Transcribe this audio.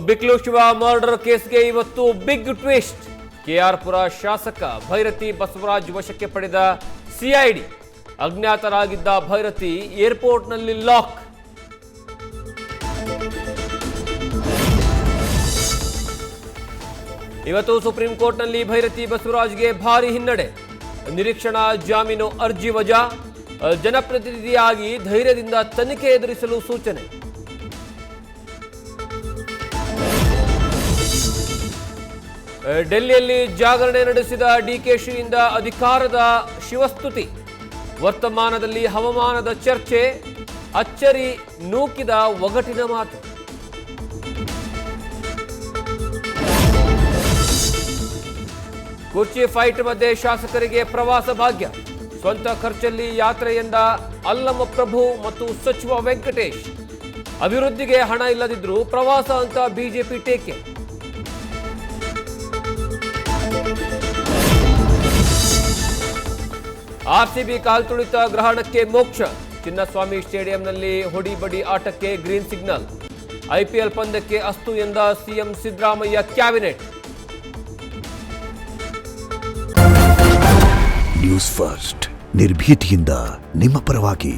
ಬಿಕ್ಲು Shiva murder ಕೇಸ್ಗೆ ಇವತ್ತು big twist. K R ಪುರ ಶಾಸಕ ಭೈರತಿ ಬಸವರಾಜ್ ವಶಕ್ಕೆ ಪಡೆದ ಸಿಐಡಿ. ಅಜ್ಞಾತರಾಗಿದ್ದ ಭೈರತಿ ಏರ್ಪೋರ್ಟ್ನಲ್ಲಿ ಲಾಕ್. ಇವತ್ತು ಸುಪ್ರೀಂ ಕೋರ್ಟ್ನಲ್ಲಿ ಭೈರತಿ ಬಸವರಾಜ್ಗೆ ಭಾರಿ ಹಿನ್ನಡೆ. ನಿರೀಕ್ಷಣಾ ಜಾಮೀನು ಅರ್ಜಿ ವಜಾ. ಜನಪ್ರತಿನಿಧಿಯಾಗಿ ಧೈರ್ಯದಿಂದ ತನಿಖೆ ಎದುರಿಸಲು ಸೂಚನೆ. ಡೆಲ್ಲಿಯಲ್ಲಿ ಜಾಗರಣೆ ನಡೆಸಿದ ಡಿಕೆಶಿಯಿಂದ ಅಧಿಕಾರದ ಶಿವಸ್ತುತಿ. ವರ್ತಮಾನದಲ್ಲಿ ಹವಾಮಾನದ ಚರ್ಚೆ. ಅಚ್ಚರಿ ನೂಕಿದ ಒಗಟಿನ ಮಾತು. ಕುರ್ಚಿ ಫೈಟ್ ಮಧ್ಯೆ ಶಾಸಕರಿಗೆ ಪ್ರವಾಸ ಭಾಗ್ಯ. ಸ್ವಂತ ಖರ್ಚಲ್ಲಿ ಯಾತ್ರೆಯಿಂದ ಅಲ್ಲಮ ಪ್ರಭು ಮತ್ತು ಸಚಿವ ವೆಂಕಟೇಶ್. ಅಭಿವೃದ್ಧಿಗೆ ಹಣ ಇಲ್ಲದಿದ್ರೂ ಪ್ರವಾಸ ಅಂತ ಬಿಜೆಪಿ ಟೀಕೆ. ಆರ್ಸಿಬಿ ಕಾಲ್ತುಳಿತ ಗ್ರಹಣಕ್ಕೆ ಮೋಕ್ಷ. ಚಿನ್ನಸ್ವಾಮಿ ಸ್ಟೇಡಿಯಂನಲ್ಲಿ ಹೊಡಿಬಡಿ ಆಟಕ್ಕೆ ಗ್ರೀನ್ ಸಿಗ್ನಲ್. ಐಪಿಎಲ್ ಪಂದ್ಯಕ್ಕೆ ಅಸ್ತು ಎಂದ CM Siddaramaiah cabinet. News first ನಿರ್ಭೀತಿಯಿಂದ ನಿಮ್ಮ ಪರವಾಗಿ.